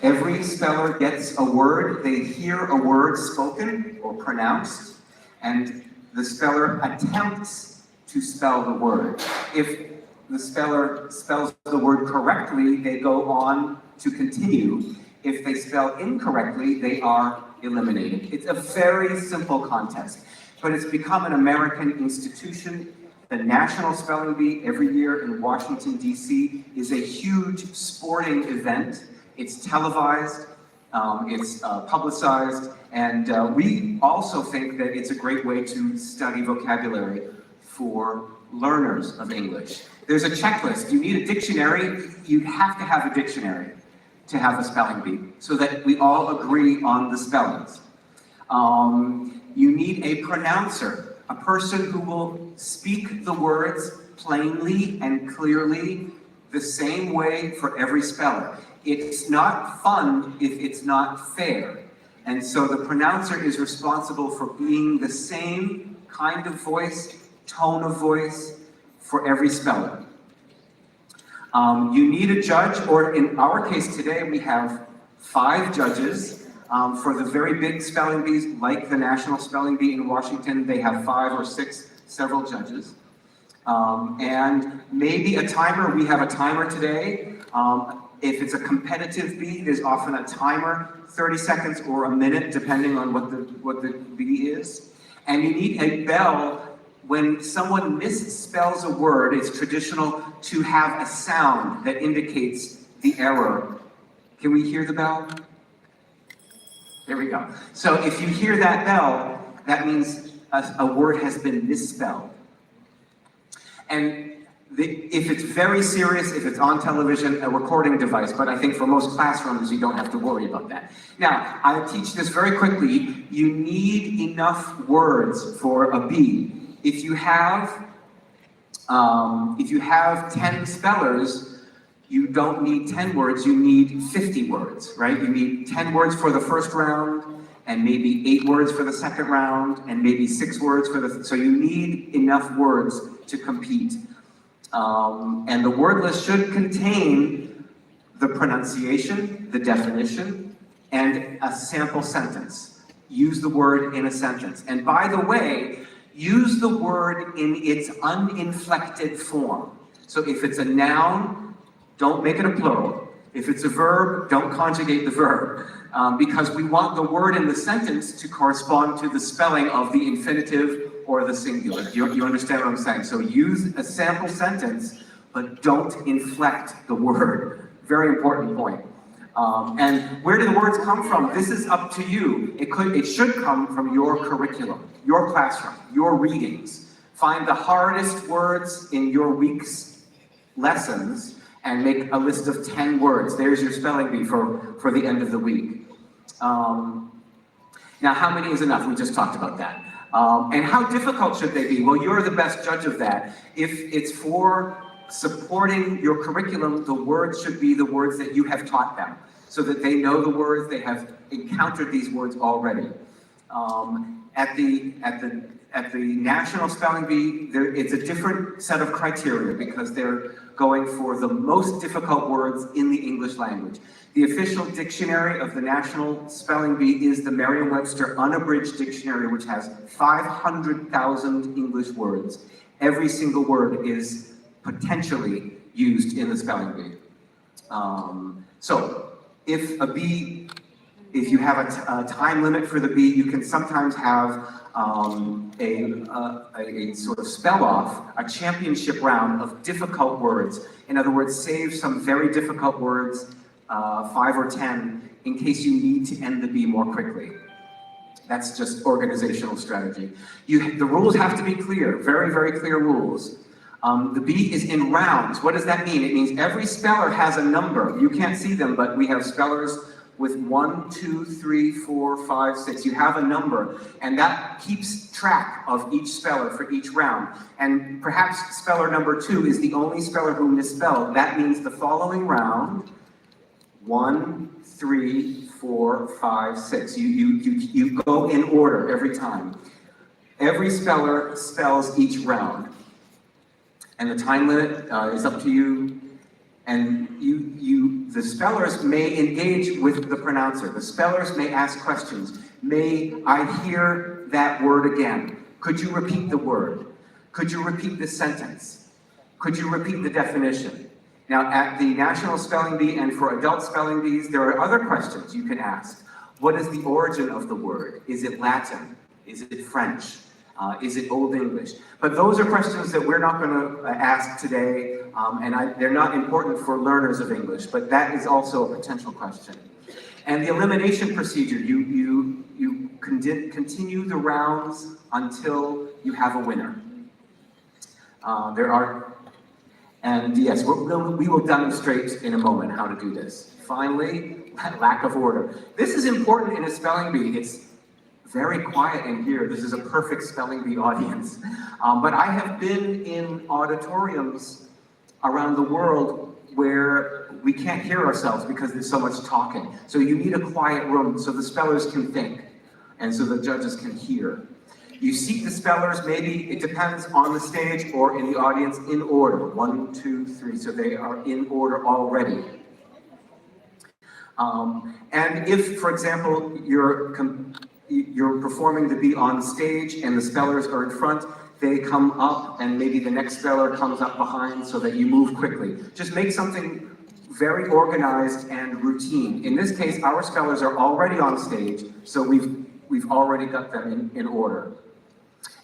Every speller gets a word, they hear a word spoken or pronounced, and the speller attempts to spell the word. If the speller spells the word correctly, they go on to continue. If they spell incorrectly, they are eliminated. It's a very simple contest, but it's become an American institution. The National Spelling Bee every year in Washington, D.C. is a huge sporting event. It's televised, it's publicized, and we also think that it's a great way to study vocabulary for learners of English. There's a checklist. You need a dictionary. You have to have a dictionary to have a spelling bee so that we all agree on the spellings. You need a pronouncer, a person who will speak the words plainly and clearly the same way for every speller. It's not fun if it's not fair. And so the pronouncer is responsible for being the same kind of voice, tone of voice for every speller. You need a judge, or in our case today, we have 5 judges. For the very big spelling bees, like the National Spelling Bee in Washington, they have 5 or 6, several judges. And maybe a timer. We have a timer today. If it's a competitive bee, there's often a timer, 30 seconds or a minute, depending on what the bee is. And you need a bell. When someone misspells a word, it's traditional to have a sound that indicates the error. Can we hear the bell? There we go. So if you hear that bell, that means a word has been misspelled. And if it's very serious, if it's on television, a recording device, but I think for most classrooms, you don't have to worry about that. Now, I'll teach this very quickly. You need enough words for a bee. If you have 10 spellers, you don't need 10 words, you need 50 words, right? You need 10 words for the first round, and maybe 8 words for the second round, and maybe 6 words for the, so you need enough words to compete. And the word list should contain the pronunciation, the definition, and a sample sentence. Use the word in a sentence. And by the way, use the word in its uninflected form. So if it's a noun, don't make it a plural. If it's a verb, don't conjugate the verb. Because we want the word in the sentence to correspond to the spelling of the infinitive or the singular. You understand what I'm saying? So use a sample sentence, but don't inflect the word. Very important point. And where do the words come from? This is up to you. It should come from your curriculum, your classroom, your readings. Find the hardest words in your week's lessons and make a list of 10 words. There's your spelling bee for the end of the week. Now, how many is enough? We just talked about that. And how difficult should they be? Well, you're the best judge of that. If it's for supporting your curriculum, the words should be the words that you have taught them, so that they know the words, they have encountered these words already. At the National Spelling Bee, it's a different set of criteria because they're going for the most difficult words in the English language. The official dictionary of the National Spelling Bee is the Merriam-Webster Unabridged Dictionary, which has 500,000 English words. Every single word is potentially used in the spelling bee. So if you have a time limit for the bee, you can sometimes have a sort of spell off, a championship round of difficult words. In other words, save some very difficult words, 5 or 10, in case you need to end the bee more quickly. That's just organizational strategy. The rules have to be clear, very, very clear rules. The bee is in rounds. What does that mean? It means every speller has a number. You can't see them, but we have spellers with 1, 2, 3, 4, 5, 6. You have a number, and that keeps track of each speller for each round. And perhaps speller number 2 is the only speller who misspelled. That means the following round, 1, 3, 4, 5, 6. You go in order every time. Every speller spells each round. And the time limit is up to you. And the spellers may engage with the pronouncer. The spellers may ask questions. May I hear that word again? Could you repeat the word? Could you repeat the sentence? Could you repeat the definition? Now, at the National Spelling Bee and for adult spelling bees, there are other questions you can ask. What is the origin of the word? Is it Latin? Is it French? Is it Old English? But those are questions that we're not going to ask today, and they're not important for learners of English, but that is also a potential question. And the elimination procedure, you continue the rounds until you have a winner. And yes, we will demonstrate in a moment how to do this. Finally, lack of order. This is important in a spelling bee. It's very quiet in here. This is a perfect spelling bee audience. But I have been in auditoriums around the world where we can't hear ourselves because there's so much talking. So you need a quiet room so the spellers can think and so the judges can hear. You seek the spellers, maybe it depends on the stage or in the audience, in order. 1, 2, 3, so they are in order already. And if, for example, you're performing the bee on stage and the spellers are in front, they come up and maybe the next speller comes up behind so that you move quickly. Just make something very organized and routine. In this case, our spellers are already on stage, so we've already got them in order.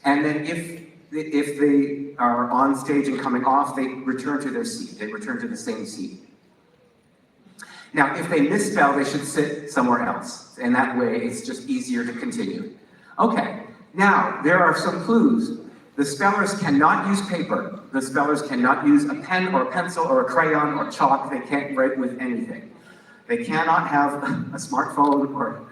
And then if they are on stage and coming off, they return to their seat. They return to the same seat. Now, if they misspell, they should sit somewhere else. And that way, it's just easier to continue. Okay, now, there are some clues. The spellers cannot use paper. The spellers cannot use a pen or a pencil or a crayon or chalk. They can't write with anything. They cannot have a smartphone or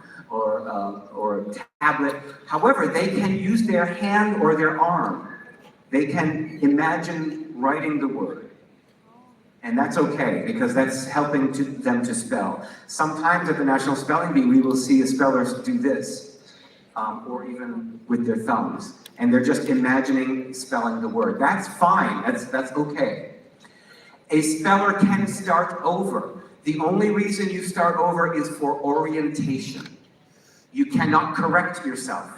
a tablet. However, they can use their hand or their arm. They can imagine writing the word. And that's okay, because that's helping them to spell. Sometimes at the National Spelling Bee, we will see spellers do this, or even with their thumbs. And they're just imagining spelling the word. That's fine, that's okay. A speller can start over. The only reason you start over is for orientation. You cannot correct yourself.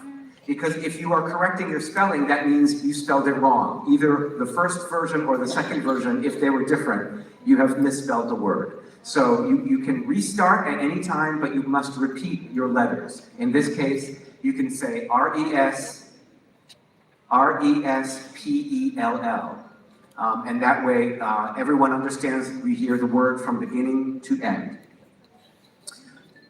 Because if you are correcting your spelling, that means you spelled it wrong. Either the first version or the second version, if they were different, you have misspelled the word. So you can restart at any time, but you must repeat your letters. In this case, you can say R-E-S-P-E-L-L. And that way, everyone understands we hear the word from beginning to end.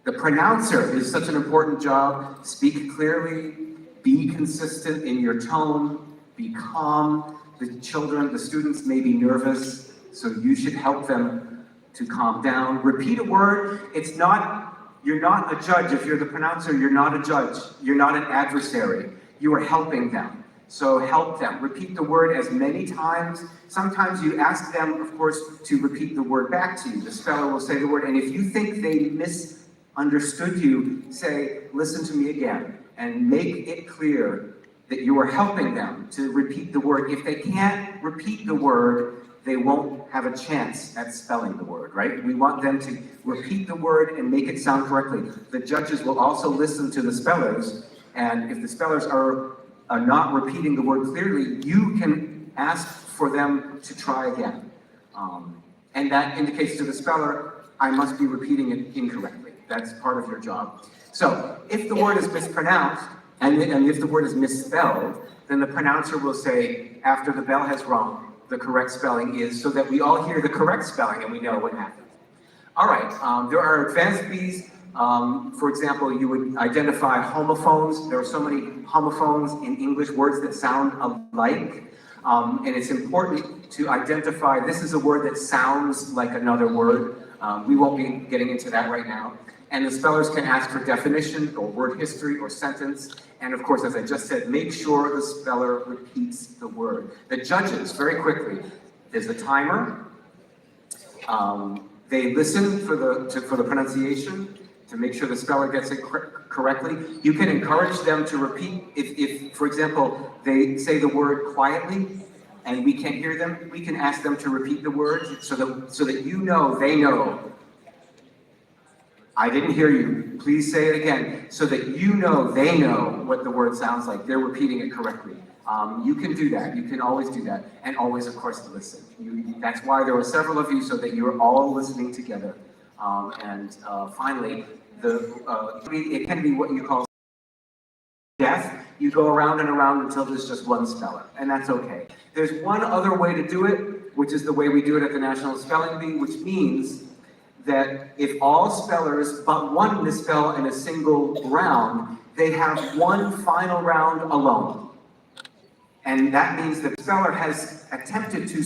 The pronouncer is such an important job. Speak clearly, be consistent in your tone, be calm. The students may be nervous, so you should help them to calm down. Repeat a word. You're not a judge. If you're the pronouncer, you're not a judge. You're not an adversary. You are helping them. So help them. Repeat the word as many times. Sometimes you ask them, of course, to repeat the word back to you. The speller will say the word, and if you think they misunderstood you, say, listen to me again, and make it clear that you are helping them to repeat the word. If they can't repeat the word, they won't have a chance at spelling the word, right? We want them to repeat the word and make it sound correctly. The judges will also listen to the spellers, and if the spellers are not repeating the word clearly, you can ask for them to try again. And that indicates to the speller, I must be repeating it incorrectly. That's part of your job. So, if the word is mispronounced, and if the word is misspelled, then the pronouncer will say, after the bell has rung, the correct spelling is, so that we all hear the correct spelling and we know what happened. All right, there are advanced bees. For example, you would identify homophones. There are so many homophones in English, words that sound alike. And it's important to identify, this is a word that sounds like another word. We won't be getting into that right now. And the spellers can ask for definition or word history or sentence. And of course, as I just said, make sure the speller repeats the word. The judges, very quickly, there's a timer. They listen for the pronunciation to make sure the speller gets it correctly. You can encourage them to repeat. If, for example, they say the word quietly and we can't hear them, we can ask them to repeat the word so that you know, they know. I didn't hear you. Please say it again, so that you know, they know what the word sounds like. They're repeating it correctly. You can do that. You can always do that. And always, of course, to listen. That's why there were several of you, so that you're all listening together. Finally, it can be what you call death. You go around and around until there's just one speller, and that's okay. There's one other way to do it, which is the way we do it at the National Spelling Bee, which means that if all spellers but one misspell in a single round, they have one final round alone. And that means the speller has attempted to